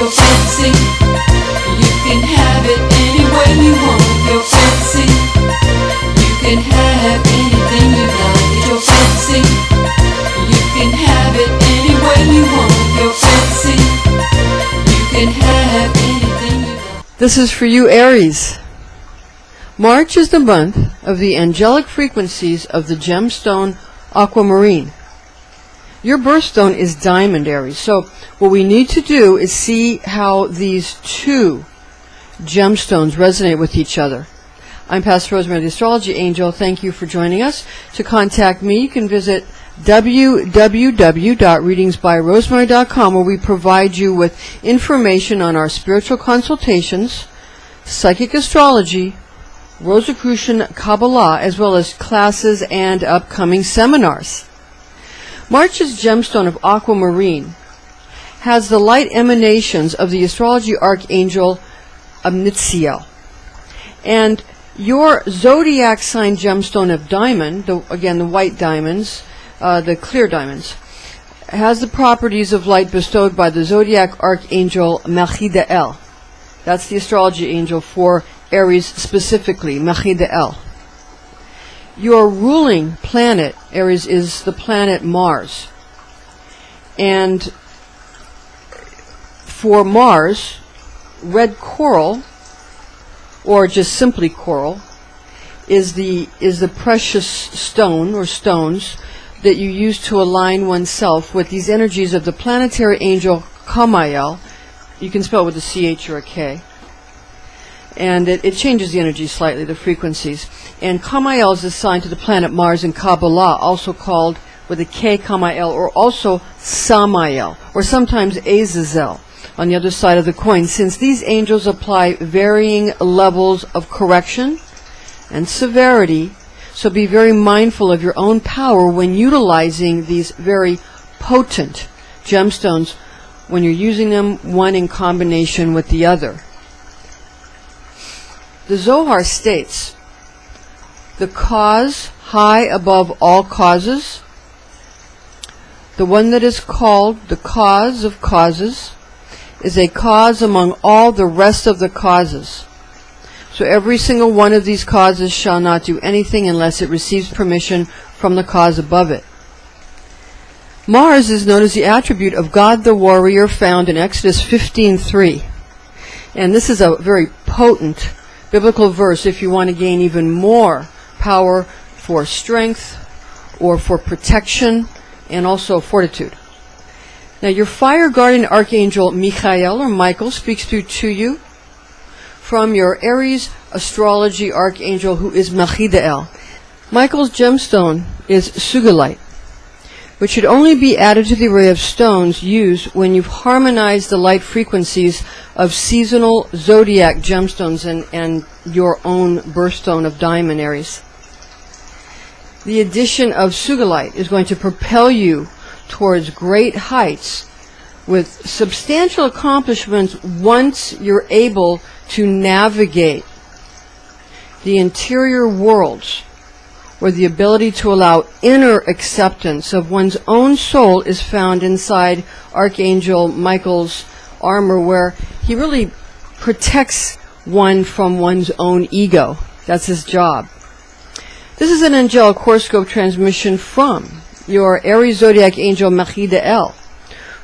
your fancy. You can have it any way you want. Your fancy. You can have anything you like. It's your fancy. You can have it any way you want. Your fancy. You can have anything you like. This is for you, Aries. March is the month of the angelic frequencies of the gemstone Aquamarine. Your birthstone is diamond, Aries. So what we need to do is see how these two gemstones resonate with each other. I'm Pastor Rosemary, the Astrology Angel. Thank you for joining us. To contact me, you can visit www.readingsbyrosemary.com, where we provide you with information on our spiritual consultations, psychic astrology, Rosicrucian Kabbalah, as well as classes and upcoming seminars. March's gemstone of Aquamarine has the light emanations of the astrology archangel Amethyst. And your zodiac sign gemstone of diamond, the white diamonds, the clear diamonds, has the properties of light bestowed by the zodiac archangel Mechidael. That's the astrology angel for Aries specifically, Mechidael. Your ruling planet, Aries, is the planet Mars. And for Mars, red coral, or just simply coral, is the precious stone or stones that you use to align oneself with these energies of the planetary angel Kamael. You can spell it with a CH or a K. And it changes the energy slightly, the frequencies. And Kamael is assigned to the planet Mars in Kabbalah, also called with a K, Kamael, or also Samael, or sometimes Azazel on the other side of the coin, since these angels apply varying levels of correction and severity. So be very mindful of your own power when utilizing these very potent gemstones when you're using them, one in combination with the other. The Zohar states, the cause high above all causes, the one that is called the cause of causes, is a cause among all the rest of the causes. So every single one of these causes shall not do anything unless it receives permission from the cause above it. Mars is known as the attribute of God the warrior, found in Exodus 15:3. And this is a very potent biblical verse if you want to gain even more power for strength or for protection and also fortitude. Now your fire guardian archangel Michael or Michael speaks through to you from your Aries astrology archangel, who is Mechidael. Michael's gemstone is sugilite, which should only be added to the array of stones used when you've harmonized the light frequencies of seasonal zodiac gemstones and your own birthstone of diamond, Aries. The addition of sugilite is going to propel you towards great heights with substantial accomplishments once you're able to navigate the interior worlds, where the ability to allow inner acceptance of one's own soul is found inside Archangel Michael's armor, where he really protects one from one's own ego. That's his job. This is an angelic horoscope transmission from your Aries zodiac angel Mechidael,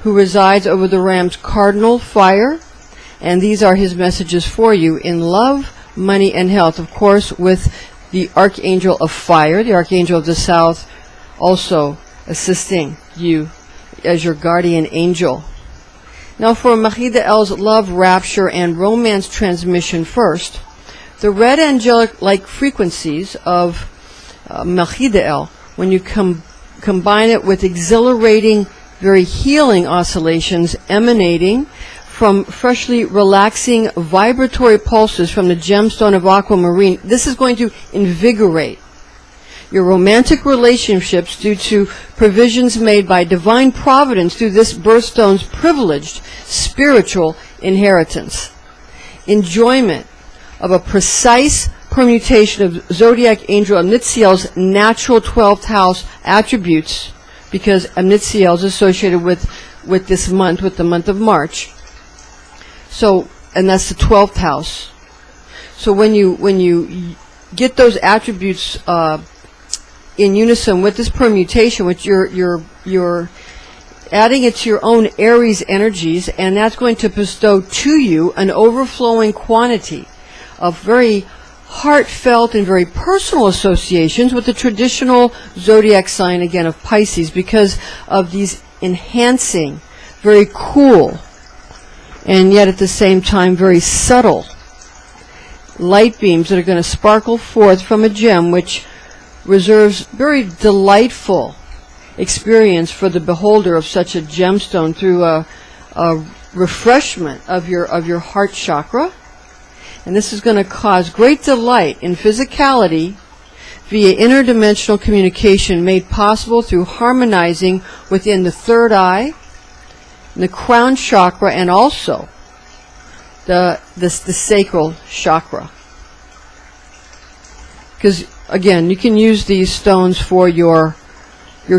who resides over the ram's cardinal fire, and these are his messages for you in love, money, and health, of course, with the archangel of fire, the archangel of the south, also assisting you as your guardian angel. Now for Mechidael's love, rapture, and romance transmission first, the red angelic-like frequencies of Mechidael, when you combine it with exhilarating, very healing oscillations emanating from freshly relaxing vibratory pulses from the gemstone of Aquamarine, this is going to invigorate your romantic relationships due to provisions made by divine providence through this birthstone's privileged spiritual inheritance. Enjoyment of a precise permutation of zodiac angel Amnitziel's natural 12th house attributes, because Amnitziel is associated with this month, with the month of March. So, and that's the 12th house. So when you get those attributes in unison with this permutation, which you're adding it to your own Aries energies, and that's going to bestow to you an overflowing quantity of very heartfelt and very personal associations with the traditional zodiac sign, again, of Pisces, because of these enhancing, very cool, and yet at the same time very subtle light beams that are going to sparkle forth from a gem, which reserves very delightful experience for the beholder of such a gemstone through a refreshment of your heart chakra. And this is going to cause great delight in physicality via interdimensional communication made possible through harmonizing within the third eye, the crown chakra, and also the sacral chakra. Because again, you can use these stones for your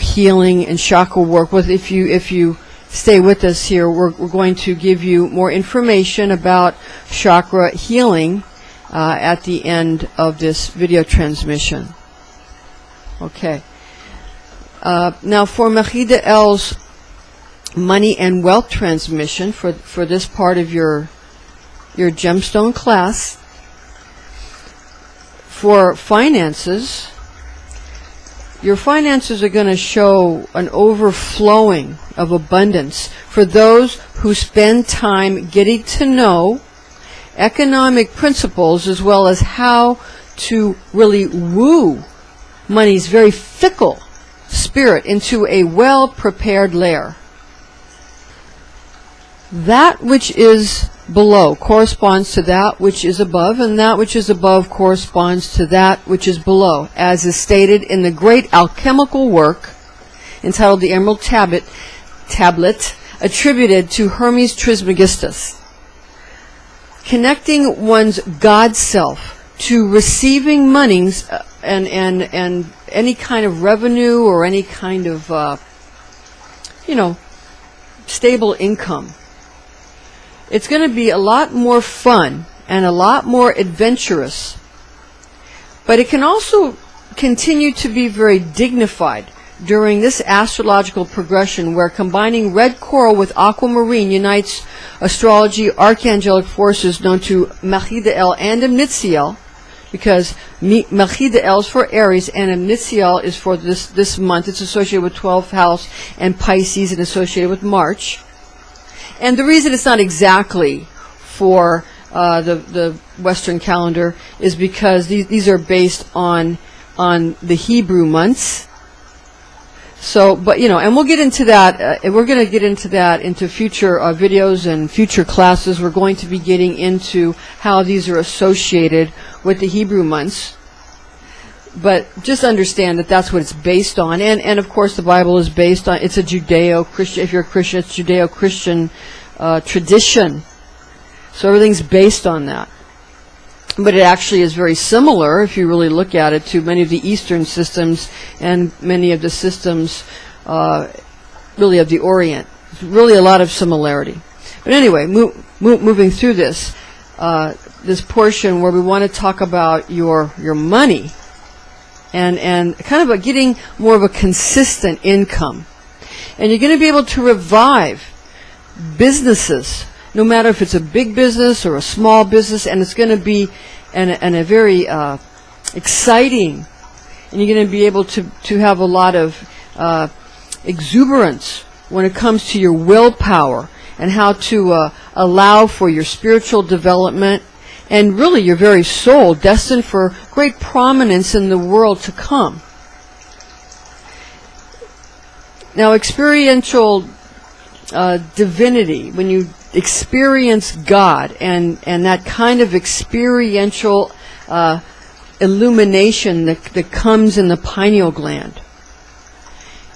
healing and chakra work. If you stay with us here, we're going to give you more information about chakra healing at the end of this video transmission. Okay. Now for Mechidel's money and wealth transmission for this part of your gemstone class. For finances, your finances are going to show an overflowing of abundance for those who spend time getting to know economic principles as well as how to really woo money's very fickle spirit into a well-prepared lair. That which is below corresponds to that which is above, and that which is above corresponds to that which is below, as is stated in the great alchemical work entitled the Emerald Tablet, attributed to Hermes Trismegistus. Connecting one's God self to receiving monies and any kind of revenue or any kind of stable income. It's going to be a lot more fun and a lot more adventurous. But it can also continue to be very dignified during this astrological progression where combining red coral with aquamarine unites astrology archangelic forces known to Mechidel and Amnitziel, because Mechidel is for Aries and Amnitziel is for this month. It's associated with 12th house and Pisces and associated with March. And the reason it's not exactly for the Western calendar is because these are based on the Hebrew months. So, but and we'll get into that. We're going to get into that into future videos and future classes. We're going to be getting into how these are associated with the Hebrew months. But just understand that that's what it's based on. And of course the Bible is based on, it's a Judeo-Christian, if you're a Christian, it's Judeo-Christian tradition. So everything's based on that. But it actually is very similar, if you really look at it, to many of the Eastern systems and many of the systems really of the Orient. There's really a lot of similarity. But anyway, moving through this portion where we want to talk about your money. And kind of getting more of a consistent income. And you're going to be able to revive businesses, no matter if it's a big business or a small business, and it's going to be a very exciting, and you're going to be able to have a lot of exuberance when it comes to your willpower and how to allow for your spiritual development and really your very soul, destined for great prominence in the world to come. Now, experiential divinity, when you experience God and that kind of experiential illumination that comes in the pineal gland,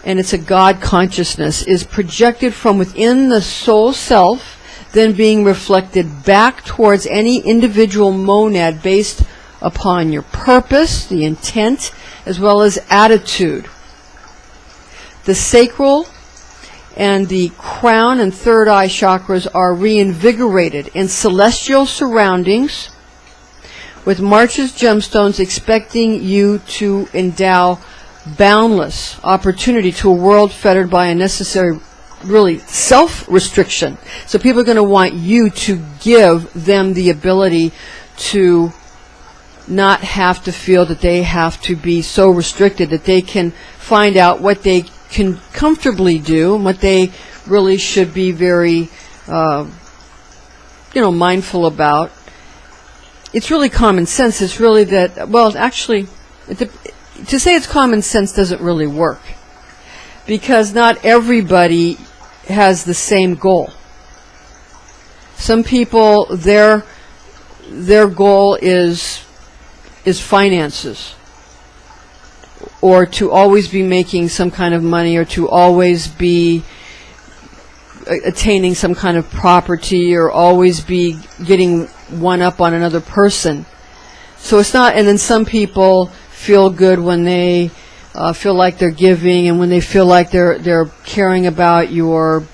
and it's a God consciousness, is projected from within the soul self, then being reflected back towards any individual monad based upon your purpose, the intent, as well as attitude. The sacral and the crown and third eye chakras are reinvigorated in celestial surroundings, with March's gemstones expecting you to endow boundless opportunity to a world fettered by unnecessary, really, self-restriction. So people are going to want you to give them the ability to not have to feel that they have to be so restricted, that they can find out what they can comfortably do and what they really should be very, mindful about. It's really common sense. It's really that, well, actually, to say it's common sense doesn't really work, because not everybody has the same goal. Some people, their goal is finances, or to always be making some kind of money, or to always be attaining some kind of property, or always be getting one up on another person. So it's not, and then some people feel good when they feel like they're giving, and when they feel like they're caring about your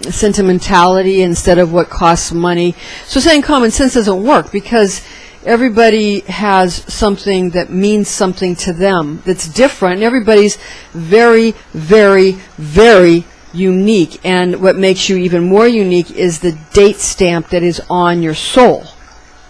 sentimentality instead of what costs money. So saying common sense doesn't work, because everybody has something that means something to them that's different, and everybody's very, very, very unique. And what makes you even more unique is the date stamp that is on your soul.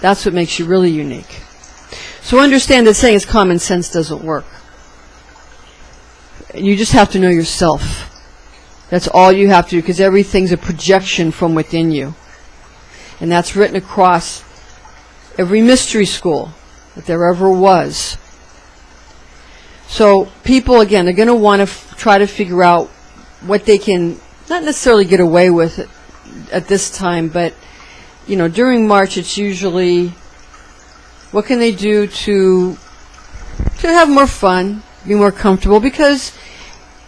That's what makes you really unique. So understand that saying it's common sense doesn't work. You just have to know yourself. That's all you have to do, because everything's a projection from within you. And that's written across every mystery school that there ever was. So people, again, they're going to want to try to figure out what they can not necessarily get away with at this time, but during March it's usually what can they do to have more fun, be more comfortable, because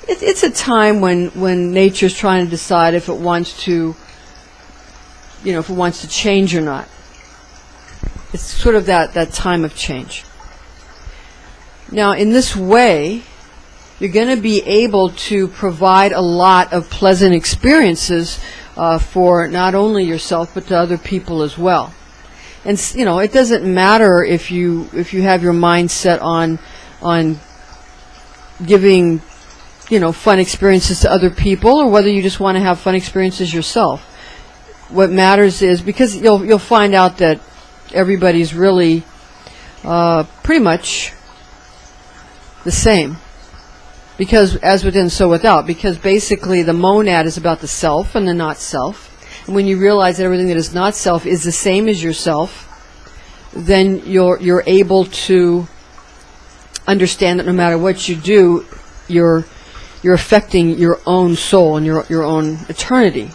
it's a time when nature's trying to decide if it wants to change or not. It's sort of that time of change. Now, in this way, you're going to be able to provide a lot of pleasant experiences for not only yourself but to other people as well. And it doesn't matter if you have your mind set on giving fun experiences to other people, or whether you just want to have fun experiences yourself. What matters is, because you'll find out that everybody's really pretty much the same, because as within so without, because basically the monad is about the self and the not self. And when you realize that everything that is not self is the same as yourself, then you're able to understand that no matter what you do, you're affecting your own soul and your own eternity.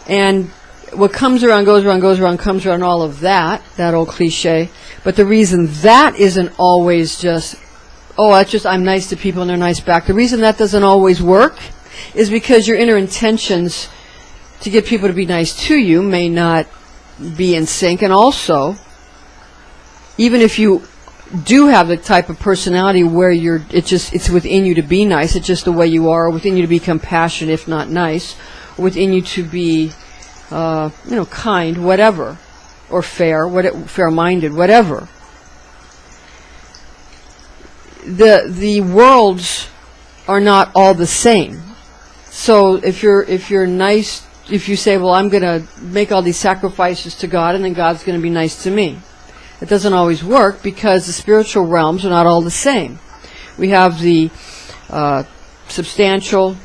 And what comes around goes around, goes around, comes around, all of that old cliche. But the reason that isn't always just, that's just I'm nice to people and they're nice back. The reason that doesn't always work is because your inner intentions to get people to be nice to you may not be in sync. And also, even if you do have the type of personality where it's within you to be nice, it's just the way you are, or within you to be compassionate, if not nice, or within you to be kind, whatever, or fair-minded, whatever. The worlds are not all the same. So if you're nice, if you say, well, I'm going to make all these sacrifices to God, and then God's going to be nice to me, it doesn't always work, because the spiritual realms are not all the same. We have the substantial,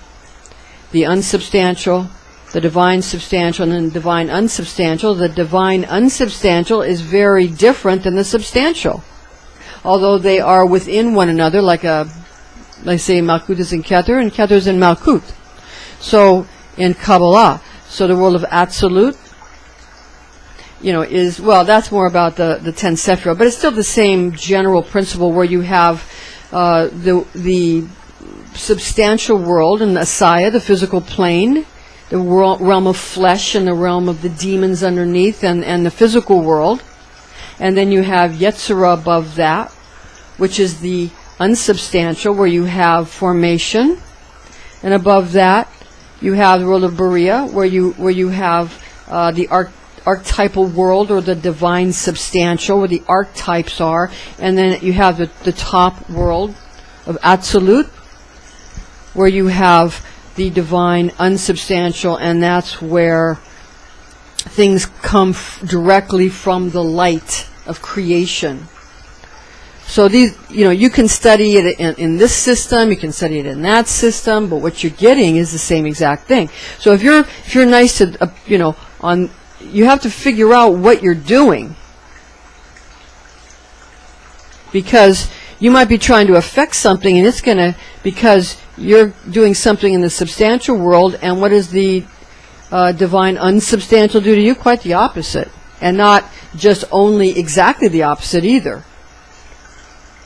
the unsubstantial, the divine substantial, and then the divine unsubstantial. The divine unsubstantial is very different than the substantial, although they are within one another, like say Malkut is in Keter, and Keter is in Malkut. So in Kabbalah, so the world of Absolute, is, well, that's more about the 10 Sephirah, but it's still the same general principle, where you have the substantial world and the Asaya, the physical plane, the realm of flesh, and the realm of the demons underneath, and the physical world. And then you have Yetzirah above that, which is the unsubstantial, where you have formation, And above that, you have the world of Berea, where you have the archetypal world, or the divine substantial, where the archetypes are. And then you have the top world of Absolute, where you have the divine unsubstantial, and that's where things come directly from the light of creation. So these, you can study it in this system, you can study it in that system, but what you're getting is the same exact thing. So if you're nice to, you have to figure out what you're doing, because you might be trying to affect something, and it's because you're doing something in the substantial world, and what does the divine unsubstantial do to you? Quite the opposite, and not just only exactly the opposite either.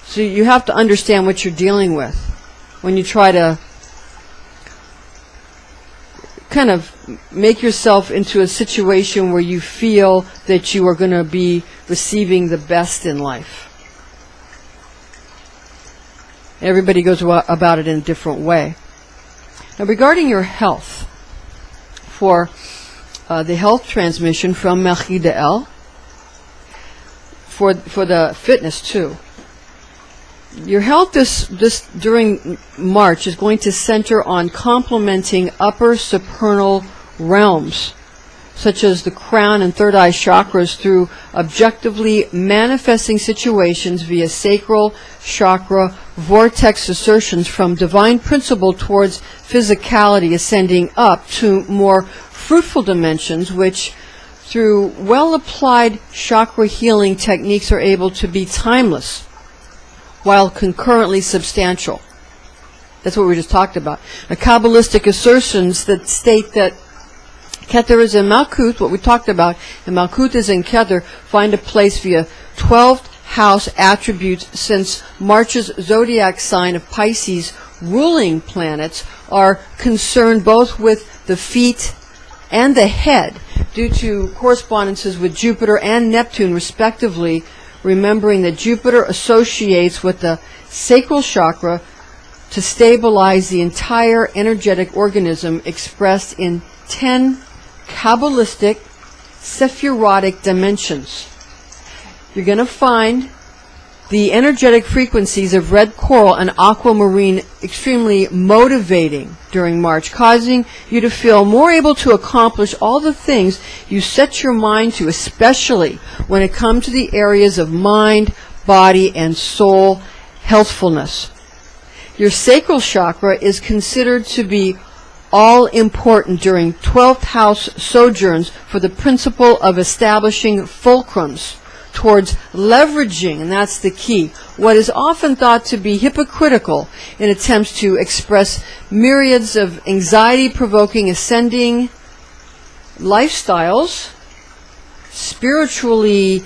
So you have to understand what you're dealing with when you try to kind of make yourself into a situation where you feel that you are going to be receiving the best in life. Everybody goes about it in a different way. Now, regarding your health, for the health transmission from Melchidel, for the fitness too, your health this during March is going to center on complementing upper supernal realms, such as the crown and third eye chakras, through objectively manifesting situations via sacral chakra vortex assertions from divine principle towards physicality, ascending up to more fruitful dimensions, which through well-applied chakra healing techniques are able to be timeless while concurrently substantial. That's what we just talked about. The Kabbalistic assertions that state that Keter is in Malkuth, what we talked about, and Malkuth is in Keter, find a place via 12th house attributes, since March's zodiac sign of Pisces ruling planets are concerned both with the feet and the head, due to correspondences with Jupiter and Neptune respectively, remembering that Jupiter associates with the sacral chakra to stabilize the entire energetic organism, expressed in 10 Kabbalistic Sephirotic dimensions. You're going to find the energetic frequencies of red coral and aquamarine extremely motivating during March, causing you to feel more able to accomplish all the things you set your mind to, especially when it comes to the areas of mind, body, and soul healthfulness. Your sacral chakra is considered to be all important during 12th house sojourns for the principle of establishing fulcrums towards leveraging, and that's the key, what is often thought to be hypocritical in attempts to express myriads of anxiety-provoking ascending lifestyles, spiritually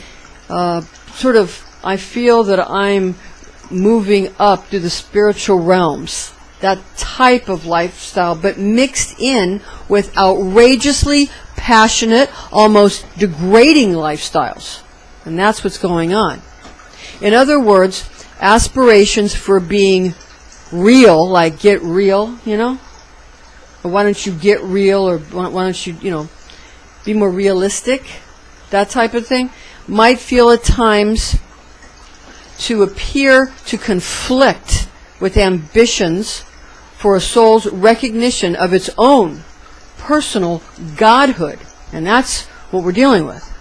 I feel that I'm moving up through the spiritual realms, that type of lifestyle, but mixed in with outrageously passionate, almost degrading lifestyles. And that's what's going on. In other words, aspirations for being real, like get real, or why don't you get real, or why don't you, be more realistic, that type of thing, might feel at times to appear to conflict with ambitions for a soul's recognition of its own personal godhood. And that's what we're dealing with.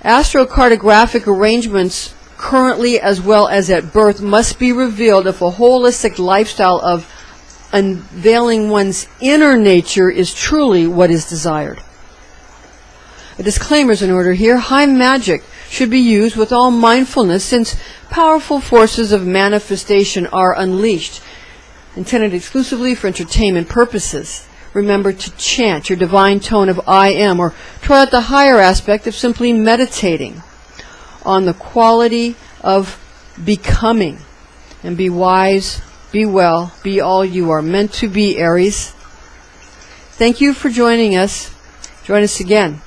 Astrocartographic arrangements currently as well as at birth must be revealed if a holistic lifestyle of unveiling one's inner nature is truly what is desired. A disclaimer is in order here. High magic should be used with all mindfulness, since powerful forces of manifestation are unleashed, intended exclusively for entertainment purposes. Remember to chant your divine tone of I am, or try out the higher aspect of simply meditating on the quality of becoming. And be wise, be well, be all you are meant to be, Aries. Thank you for joining us. Join us again.